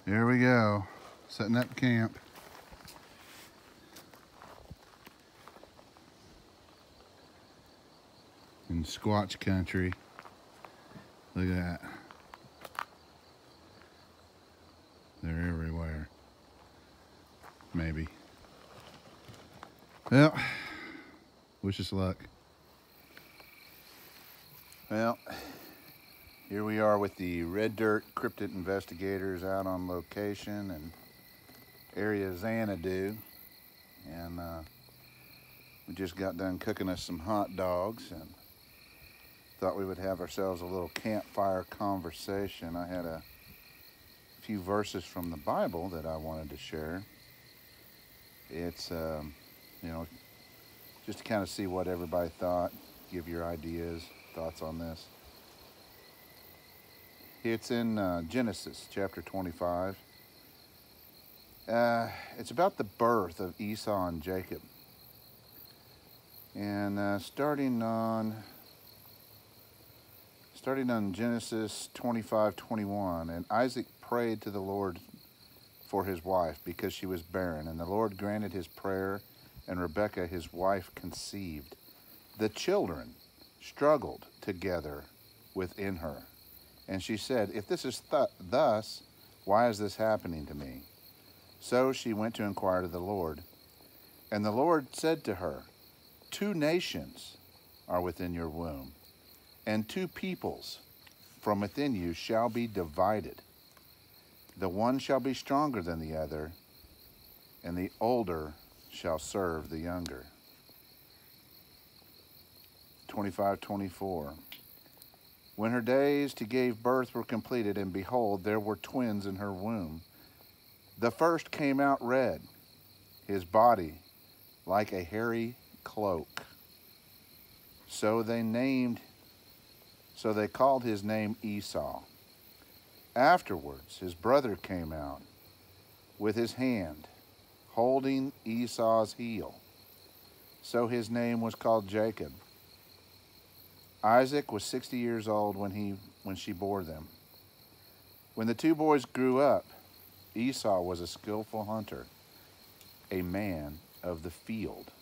Here we go, setting up camp. In Squatch country. Look at that. They're everywhere. Maybe. Well, wish us luck. Well, here we are with the Red Dirt Cryptid investigators out on location in area Xanadu. And we just got done cooking us some hot dogs and thought we would have ourselves a little campfire conversation. I had a few verses from the Bible that I wanted to share. It's, you know, just to kind of see what everybody thought, give your ideas, thoughts on this. It's in Genesis chapter 25. It's about the birth of Esau and Jacob. And starting on Genesis 25:21, and Isaac prayed to the Lord for his wife because she was barren, and the Lord granted his prayer, and Rebekah his wife conceived. The children struggled together within her, and she said, "If this is thus, why is this happening to me?" So she went to inquire to the Lord, and the Lord said to her, "Two nations are within your womb, and two peoples from within you shall be divided. The one shall be stronger than the other, and the older shall serve the younger." 25:24. When her days to give birth were completed, and behold, there were twins in her womb. The first came out red, his body like a hairy cloak. So they called his name Esau. Afterwards, his brother came out with his hand holding Esau's heel. So his name was called Jacob. Isaac was 60 years old when she bore them. When the two boys grew up, Esau was a skillful hunter, a man of the field,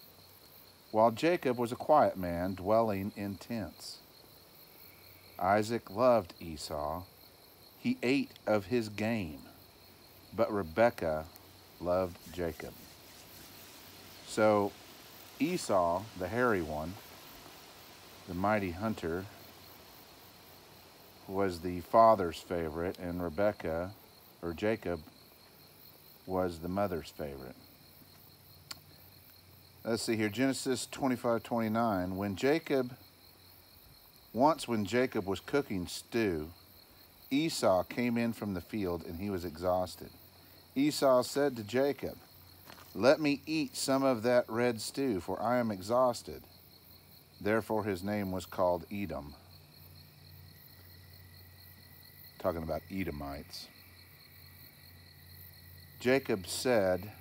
while Jacob was a quiet man dwelling in tents. Isaac loved Esau. He ate of his game, but Rebekah loved Jacob. So Esau, the hairy one, the mighty hunter, was the father's favorite, and Rebekah, or Jacob, was the mother's favorite. Let's see here, Genesis 25:29. When Jacob was cooking stew, Esau came in from the field, and he was exhausted. Esau said to Jacob, "Let me eat some of that red stew, for I am exhausted." Therefore his name was called Edom. Talking about Edomites. Jacob said,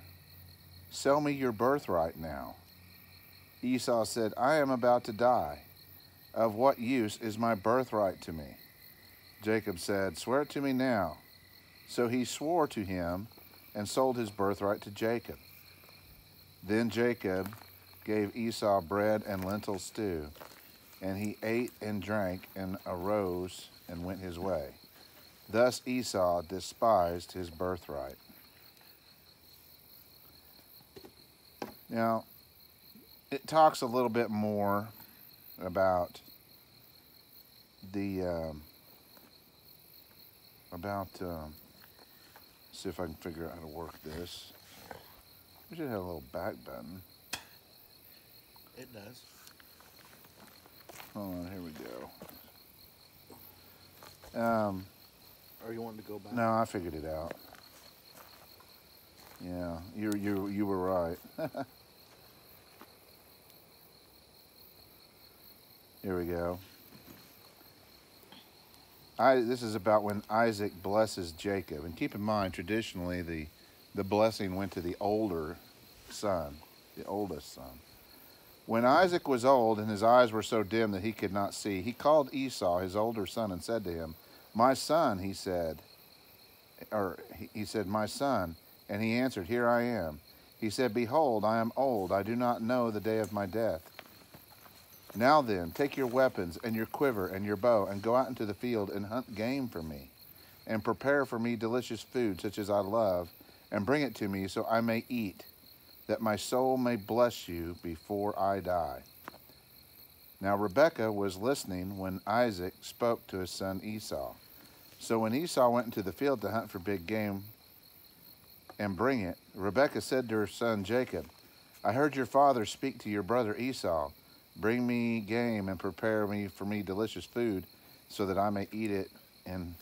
"Sell me your birthright now." Esau said, "I am about to die. Of what use is my birthright to me?" Jacob said, "Swear it to me now." So he swore to him and sold his birthright to Jacob. Then Jacob gave Esau bread and lentil stew, and he ate and drank and arose and went his way. Thus Esau despised his birthright. Now, it talks a little bit more about see if I can figure out how to work this. We should have a little back button. It does. Hold on, here we go. Or you wanted to go back? No, I figured it out. Yeah, you were right. Here we go. This is about when Isaac blesses Jacob. And keep in mind, traditionally, the blessing went to the older son, the oldest son. When Isaac was old and his eyes were so dim that he could not see, he called Esau, his older son, and said to him, "My son," he said. he said, my son. And he answered, here I am. He said, behold, I am old. I do not know the day of my death. Now then, take your weapons and your quiver and your bow and go out into the field and hunt game for me and prepare for me delicious food such as I love and bring it to me so I may eat, that my soul may bless you before I die. Now Rebekah was listening when Isaac spoke to his son Esau. So when Esau went into the field to hunt for big game and bring it, Rebekah said to her son Jacob, I heard your father speak to your brother Esau, bring me game and prepare me for me delicious food so that I may eat it. And,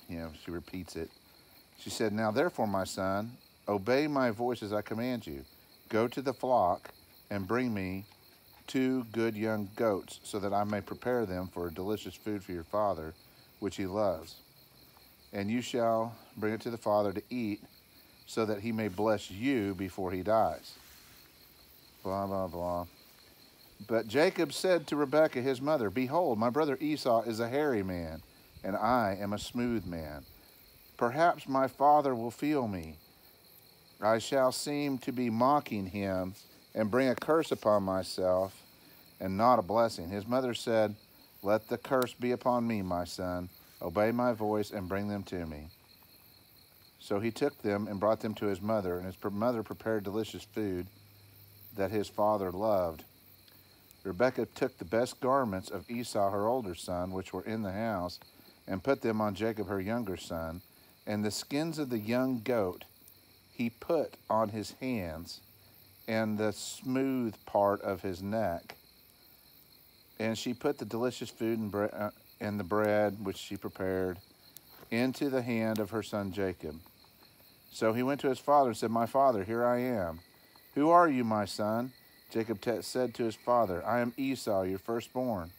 she repeats it. She said, now therefore, my son, obey my voice as I command you. Go to the flock and bring me 2 good young goats so that I may prepare them for a delicious food for your father, which he loves. And you shall bring it to the father to eat so that he may bless you before he dies. Blah, blah, blah. But Jacob said to Rebekah, his mother, behold, my brother Esau is a hairy man, and I am a smooth man. Perhaps my father will feel me. I shall seem to be mocking him and bring a curse upon myself and not a blessing. His mother said, let the curse be upon me, my son. Obey my voice and bring them to me. So he took them and brought them to his mother, and his mother prepared delicious food that his father loved. Rebekah took the best garments of Esau, her older son, which were in the house, and put them on Jacob, her younger son, and the skins of the young goat he put on his hands, and the smooth part of his neck. And she put the delicious food and the bread which she prepared into the hand of her son Jacob. So he went to his father and said, my father, here I am. Who are you, my son? Jacob said to his father, I am Esau, your firstborn.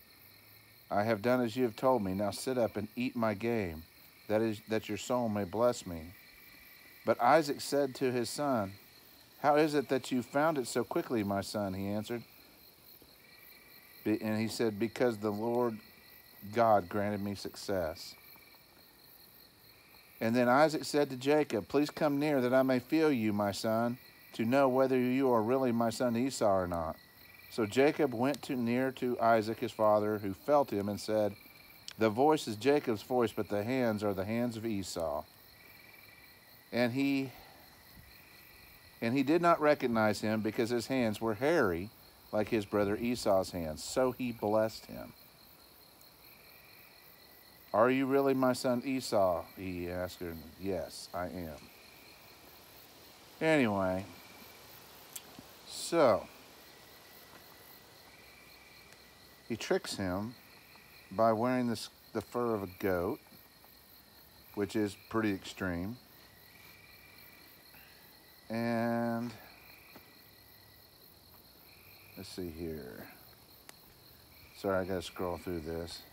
I have done as you have told me. Now sit up and eat my game, that your soul may bless me. But Isaac said to his son, how is it that you found it so quickly, my son? He answered. And he said, because the Lord God granted me success. And then Isaac said to Jacob, please come near that I may feel you, my son, to know whether you are really my son Esau or not. So Jacob went near to Isaac his father, who felt him and said, the voice is Jacob's voice, but the hands are the hands of Esau. And he did not recognize him because his hands were hairy like his brother Esau's hands. So he blessed him. Are you really my son Esau? He asked her. Yes, I am. Anyway, so he tricks him by wearing the fur of a goat, which is pretty extreme. And let's see here. Sorry, I gotta scroll through this.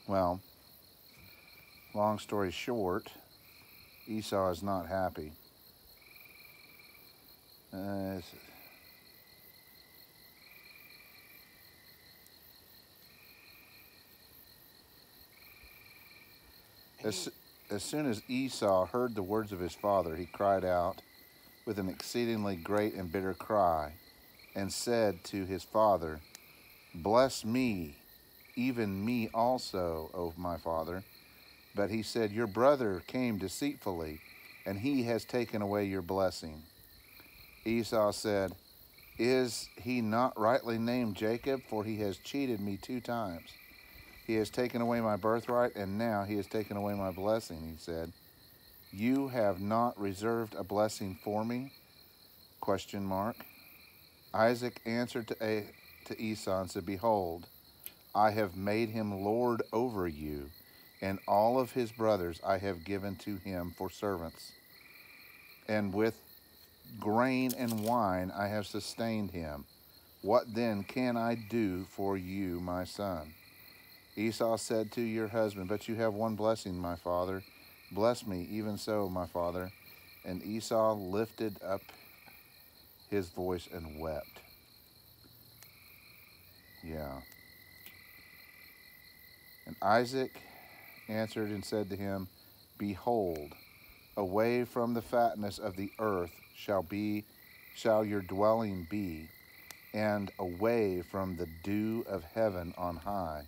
Well, long story short, Esau is not happy. As soon as Esau heard the words of his father, he cried out with an exceedingly great and bitter cry, and said to his father, bless me, even me also, O my father. But he said, your brother came deceitfully, and he has taken away your blessing. Esau said, is he not rightly named Jacob? For he has cheated me 2 times. He has taken away my birthright, and now he has taken away my blessing, he said. You have not reserved a blessing for me? ? Isaac answered to Esau and said, behold, I have made him lord over you, and all of his brothers I have given to him for servants. And with grain and wine I have sustained him. What then can I do for you, my son? Esau said to your husband, but you have one blessing, my father. Bless me, even so, my father. And Esau lifted up his voice and wept. Yeah. And Isaac answered and said to him, Behold, away from the fatness of the earth shall your dwelling be, and away from the dew of heaven on high.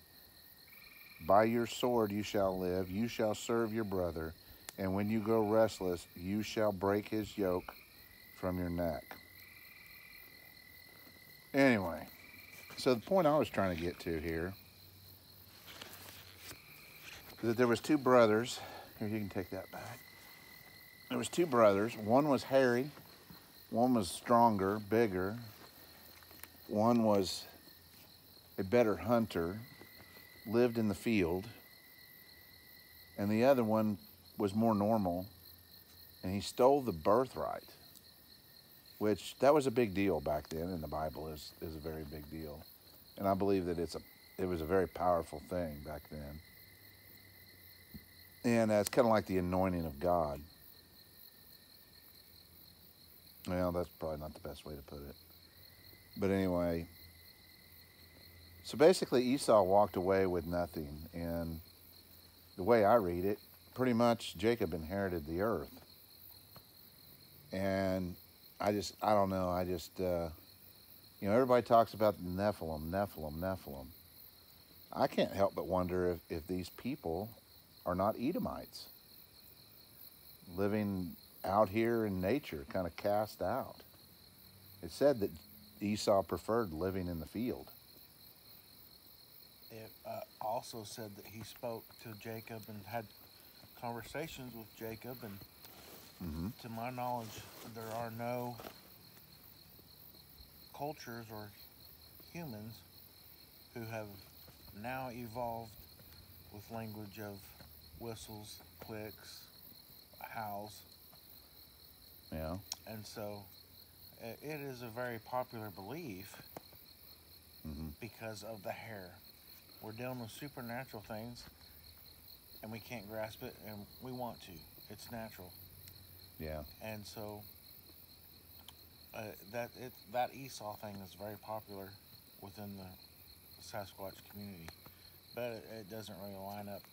By your sword you shall live, you shall serve your brother, and when you go restless, you shall break his yoke from your neck. Anyway, so the point I was trying to get to here is that there was two brothers. Here, you can take that back. There was two brothers. One was hairy, one was stronger, bigger. One was a better hunter, lived in the field, and the other one was more normal, and he stole the birthright, which that was a big deal back then in the Bible. Is a very big deal, and I believe that it was a very powerful thing back then, and it's kind of like the anointing of God. Well, that's probably not the best way to put it, but anyway. So basically, Esau walked away with nothing, and the way I read it, pretty much Jacob inherited the earth. And I don't know, everybody talks about Nephilim. I can't help but wonder if these people are not Edomites, living out here in nature, kind of cast out. It said that Esau preferred living in the field. It also said that he spoke to Jacob and had conversations with Jacob, and to my knowledge, there are no cultures or humans who have now evolved with language of whistles, clicks, howls. Yeah. And so it is a very popular belief because of the hair. We're dealing with supernatural things, and we can't grasp it, and we want to. It's natural. Yeah. And so that Esau thing is very popular within the Sasquatch community, but it doesn't really line up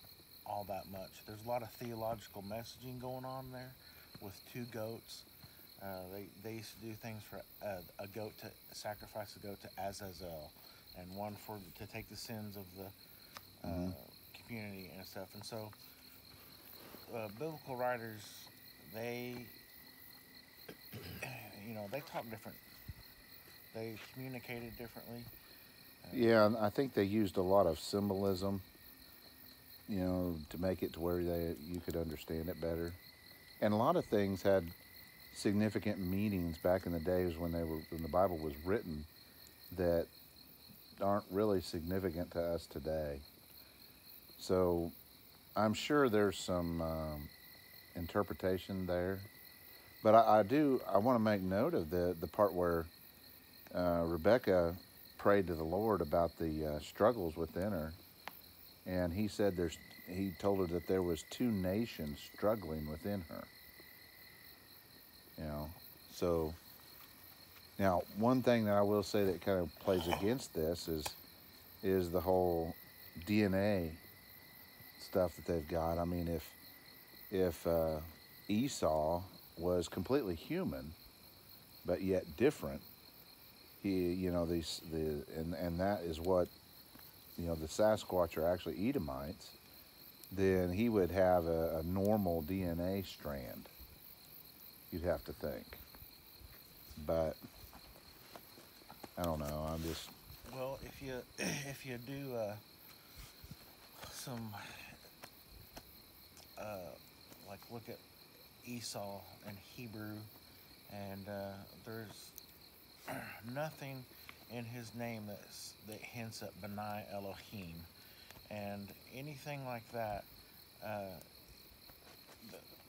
all that much. There's a lot of theological messaging going on there with two goats. They used to do things for a goat to sacrifice a goat to Azazel, and one to take the sins of the community and stuff. And so biblical writers, they talk different. They communicated differently. Yeah, and I think they used a lot of symbolism, to make it to where you could understand it better. And a lot of things had significant meanings back in the days when the Bible was written that aren't really significant to us today. So I'm sure there's some interpretation there, but I want to make note of the part where Rebecca prayed to the Lord about the struggles within her, and he told her that there was two nations struggling within her. So now one thing that I will say that kind of plays against this is the whole DNA stuff that they've got. I mean, if Esau was completely human, but yet different, and that is what the Sasquatch are actually Edomites, then he would have a normal DNA strand. You'd have to think, but I don't know. I'm just if you do some like look at Esau in Hebrew, and there's nothing in his name that hints at Benai Elohim, and anything like that.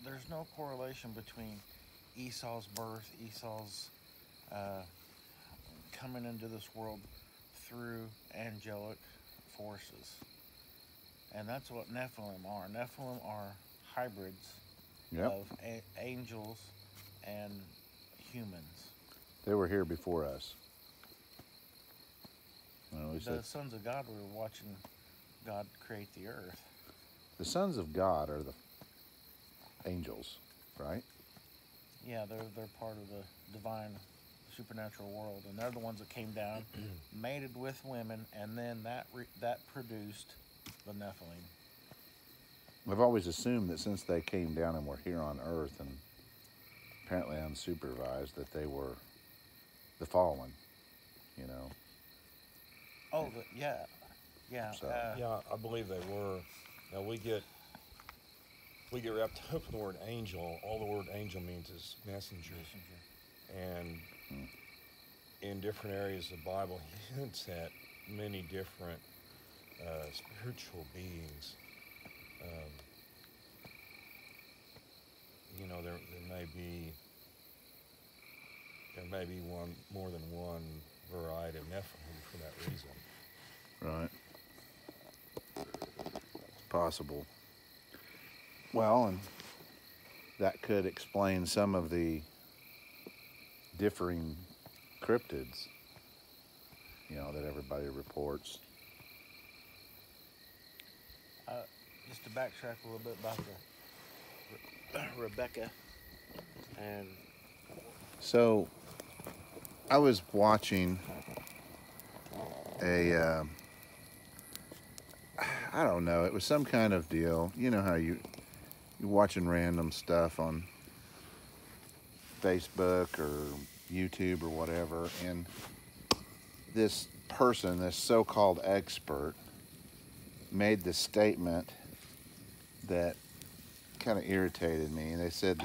There's no correlation between Esau's birth, Esau's coming into this world through angelic forces. And that's what Nephilim are. Nephilim are hybrids Yep. of angels and humans. They were here before us. Well, The sons of God were watching God create the earth. the sons of God are the angels, right? Yeah, they're part of the divine supernatural world, and they're the ones that came down, mated with women, and then that produced the Nephilim. I've always assumed that since they came down and were here on Earth and apparently unsupervised, that they were the fallen, you know. Oh, yeah. So- Yeah, I believe they were. Now we get wrapped up in the word angel. All the word angel means is messenger. And in different areas of the Bible, he hints at many different spiritual beings. You know, there may be more than one variety of Nephilim for that reason. Right. It's possible. Well, and that could explain some of the differing cryptids, you know, that everybody reports. Just to backtrack a little bit about the Rebecca, and So, I was watching I don't know, it was some kind of deal. You know how you're watching random stuff on Facebook or YouTube or whatever, and this person, this so-called expert, made the statement that kind of irritated me. And they said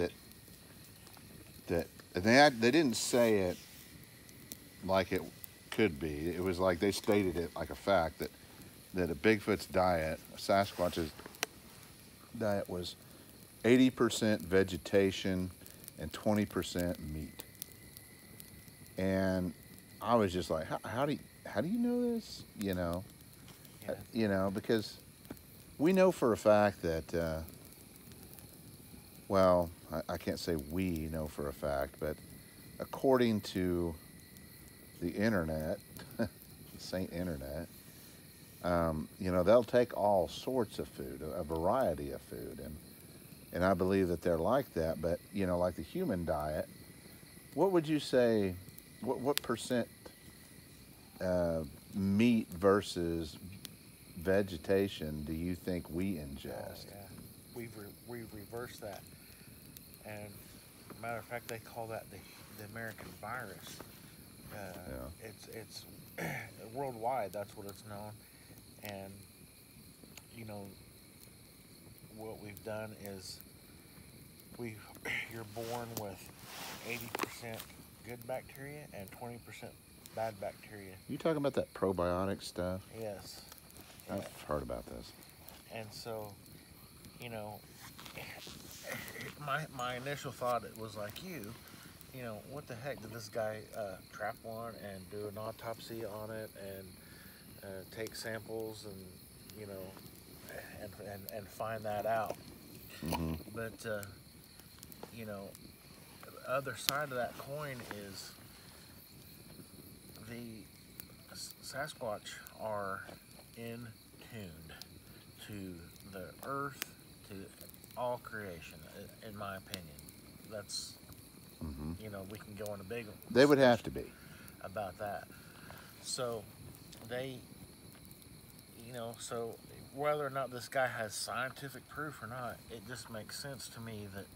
that they didn't say it like it could be. It was like they stated it like a fact that a Bigfoot's diet, a Sasquatch's diet, was 80% vegetation and 20% meat. And I was just like, how do you know this? You know, yeah. you know, because we know for a fact that, well, I can't say we know for a fact, but according to the internet, the Saint Internet, you know, they'll take all sorts of food, a variety of food, and I believe that they're like that. But you know, like the human diet, what would you say? What percent meat versus vegetation do you think we ingest? Oh, yeah. We've reversed that, and matter of fact, they call that the American virus. Yeah. It's worldwide. That's what it's known, and you know what we've done is you're born with 80% good bacteria and 20% bad bacteria. You talking about that probiotic stuff? Yes. I've heard about this. And so, you know, my initial thought it was like you know, what the heck did this guy trap one and do an autopsy on it and take samples and you know and find that out. Mm-hmm. But you know, the other side of that coin is the Sasquatch are in tuned to the earth, to all creation, in my opinion. That's, you know, we can go on a big They would have to be. about that. So they, you know, so whether or not this guy has scientific proof or not, it just makes sense to me that,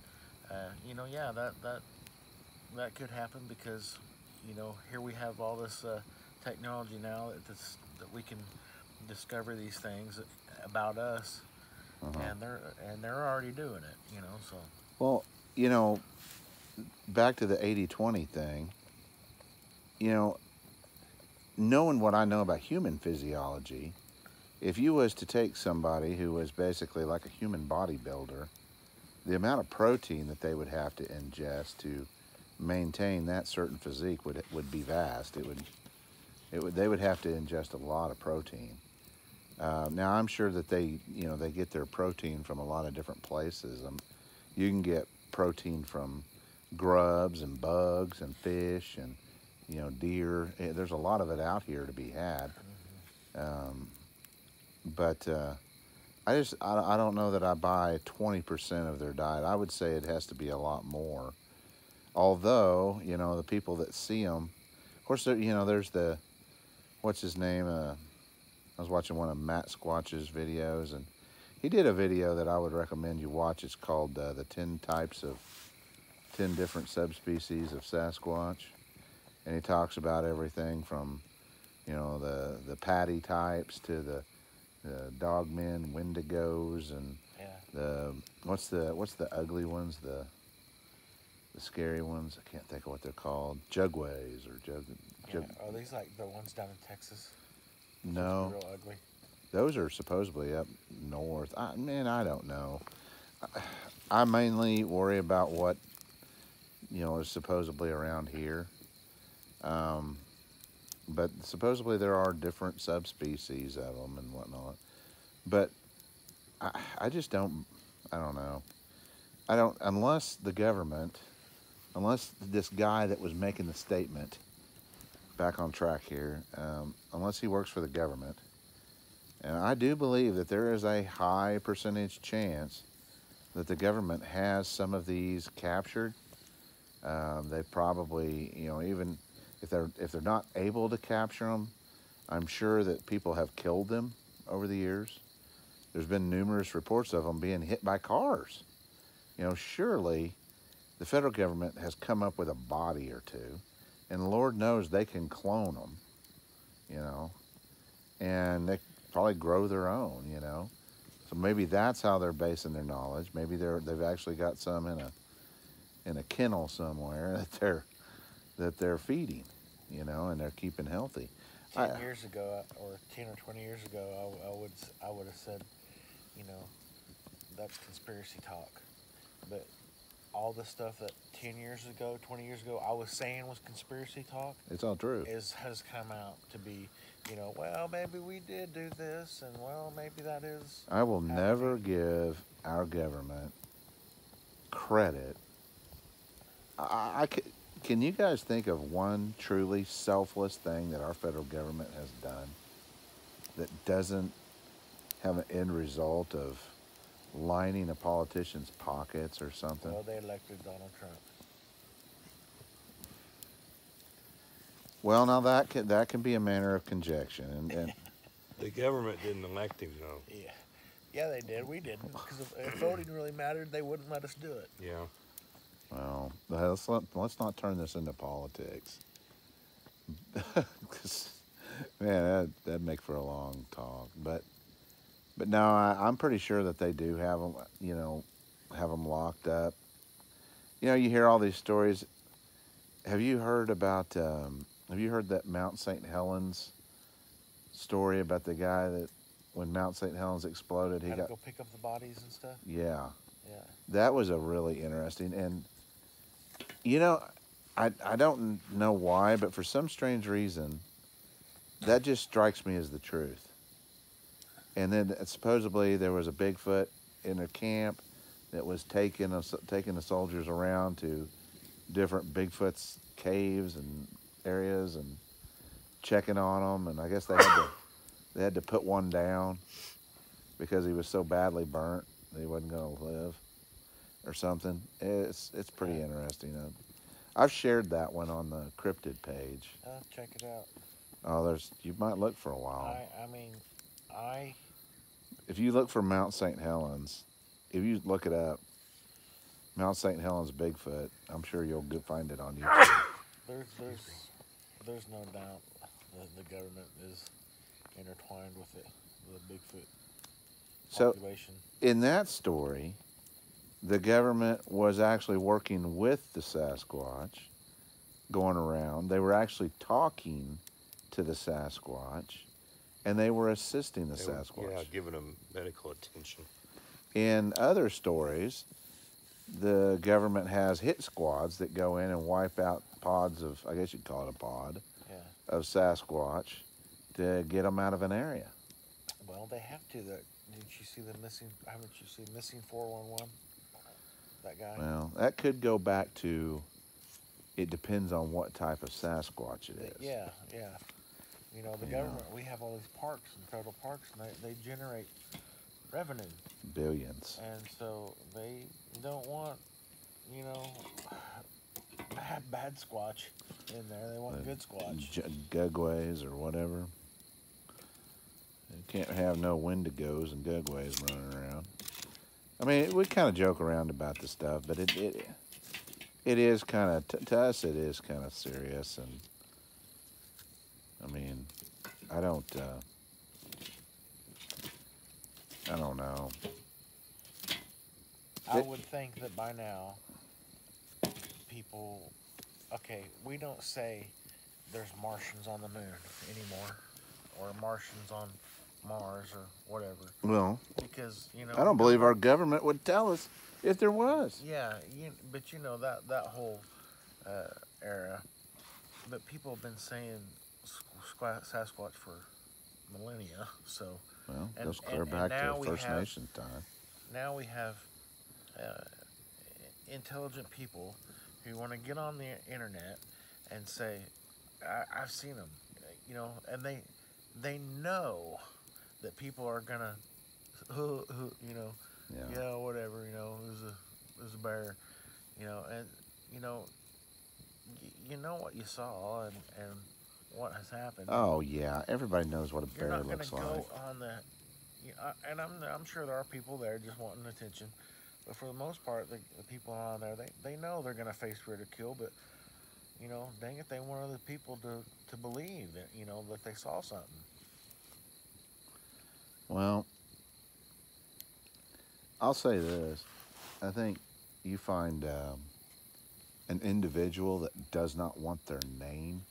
you know, yeah, that could happen because, you know, here we have all this technology now that we can discover these things about us, and they're already doing it, you know. So Well, you know, back to the 80-20 thing, you know, knowing what I know about human physiology, if you was to take somebody who was basically like a human bodybuilder, the amount of protein that they would have to ingest to maintain that certain physique would be vast. They would have to ingest a lot of protein. Now I'm sure that they get their protein from a lot of different places. You can get protein from grubs and bugs and fish and deer. There's a lot of it out here to be had. But I don't know that I buy 20% of their diet. I would say it has to be a lot more. Although the people that see them, of course, there's the what's his name? I was watching one of Matt Squatch's videos, and he did a video that I would recommend you watch. It's called the 10 different subspecies of Sasquatch, and he talks about everything from the patty types to the dogmen, wendigos, and the what's the ugly ones, the scary ones. I can't think of what they're called. Jugways or jug. Are these like the ones down in Texas? No, Real ugly. those are supposedly up north. I don't know. I mainly worry about what is supposedly around here. But supposedly there are different subspecies of them and whatnot. But I just don't. I don't know. I don't unless this guy that was making the statement, back on track here, unless he works for the government. And I do believe that there is a high percentage chance that the government has some of these captured. They probably, even if they're not able to capture them, I'm sure that people have killed them over the years. There's been numerous reports of them being hit by cars. Surely the federal government has come up with a body or two, and Lord knows they can clone them, and they probably grow their own, So maybe that's how they're basing their knowledge. Maybe they've actually got some in a kennel somewhere that they're feeding, and they're keeping healthy. 10 years ago, or 10 or 20 years ago, I would have said, that's conspiracy talk. But all the stuff that 10 years ago, 20 years ago, I was saying was conspiracy talk. It's all true. Has come out to be, well, maybe we did do this, and well, maybe that is. I will never give our government credit. Can you guys think of one truly selfless thing that our federal government has done that doesn't have an end result of lining a politician's pockets or something? Well, they elected Donald Trump. Well, now that can be a manner of conjecture, and The government didn't elect him, though. Yeah, they did. We didn't, because if voting really mattered, they wouldn't let us do it. Yeah. well, let's not turn this into politics. 'Cause, man, that'd make for a long talk. But no, I'm pretty sure that they do have them, have them locked up. You hear all these stories. Have you heard about? Have you heard that Mount St. Helens story about the guy that when Mount St. Helens exploded, he Had to got go pick up the bodies and stuff. yeah. Yeah. That was a really interesting, and I don't know why, but for some strange reason, that just strikes me as the truth. And then supposedly there was a Bigfoot in a camp that was taking the soldiers around to different Bigfoot's caves and areas and checking on them. And I guess they had to put one down because he was so badly burnt that he wasn't going to live or something. It's pretty interesting. I've shared that one on the Cryptid page. Check it out. Oh, you might look for a while. If you look for Mount St. Helens, if you look it up, Mount St. Helens Bigfoot, I'm sure you'll find it on YouTube. There's no doubt that the government is intertwined with the Bigfoot population. So, in that story, the government was actually working with the Sasquatch, going around. They were actually talking to the Sasquatch, and they were assisting the Sasquatch. Yeah, giving them medical attention. In other stories, the government has hit squads that go in and wipe out pods of, I guess you'd call it a pod, of Sasquatch to get them out of an area. Well, they have to. Did you see the missing? Haven't you seen missing 411? That guy. Well, that could go back to. It depends on what type of Sasquatch it is. Yeah, yeah. You know, the government. We have all these parks and federal parks, and they generate revenue. Billions. And so they don't want, you know, bad squatch in there. They want good squatch. Gugways or whatever. You can't have no Wendigos and Gugways running around. I mean, we kind of joke around about this stuff, but it is kind of, to us, it is kind of serious. And, I mean, I don't know. I would think that by now, people, okay, we don't say there's Martians on the moon anymore, or Martians on Mars, or whatever. Well, because, you know, I don't believe our government would tell us if there was. Yeah, but you know, that whole era, but people have been saying Sasquatch for millennia, so. Well, goes clear back to First Nation time. Now we have intelligent people who want to get on the internet and say, I've seen them, you know, and they know that people are gonna, you know, yeah, whatever, you know, it was a bear, you know, and you know what you saw and what has happened. Oh yeah, everybody knows what a bear looks like. You're not gonna go on the, and I'm sure there are people there just wanting attention, but for the most part, the people on there, they know they're gonna face ridicule, but you know, dang it, they want other people to believe that, you know, that they saw something. Well, I'll say this. I think you find an individual that does not want their name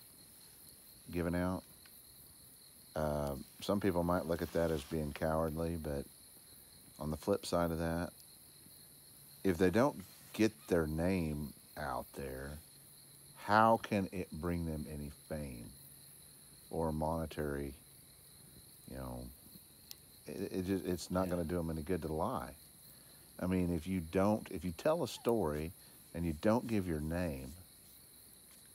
given out. Some people might look at that as being cowardly, but on the flip side of that, if they don't get their name out there, how can it bring them any fame or monetary, you know, it's not going to do them any good to lie. I mean, if you tell a story and you don't give your name,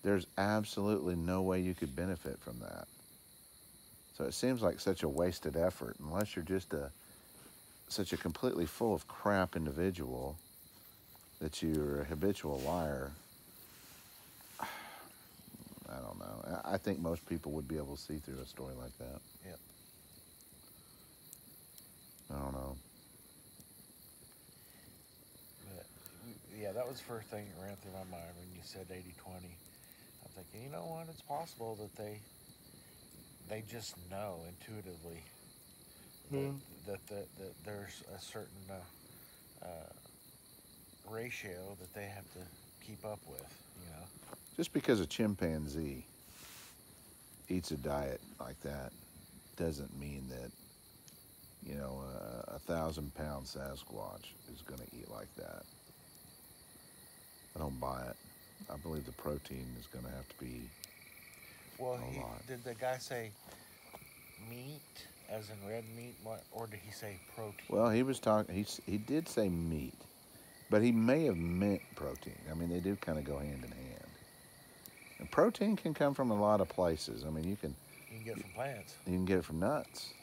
there's absolutely no way you could benefit from that. So it seems like such a wasted effort, unless you're just such a completely full of crap individual that you're a habitual liar. I don't know. I think most people would be able to see through a story like that. Yep. I don't know. But, yeah, that was the first thing that ran through my mind when you said 80-20. I'm thinking, you know what? It's possible that they just know intuitively that there's a certain ratio that they have to keep up with, you know. Just because a chimpanzee eats a diet like that doesn't mean that, you know, a 1,000-pound Sasquatch is going to eat like that. I don't buy it. I believe the protein is going to have to be a lot. Did the guy say meat, as in red meat, or did he say protein? Well, he was talking. He did say meat, but he may have meant protein. I mean, they do kind of go hand in hand. And protein can come from a lot of places. I mean, you can get it from plants. You can get it from nuts.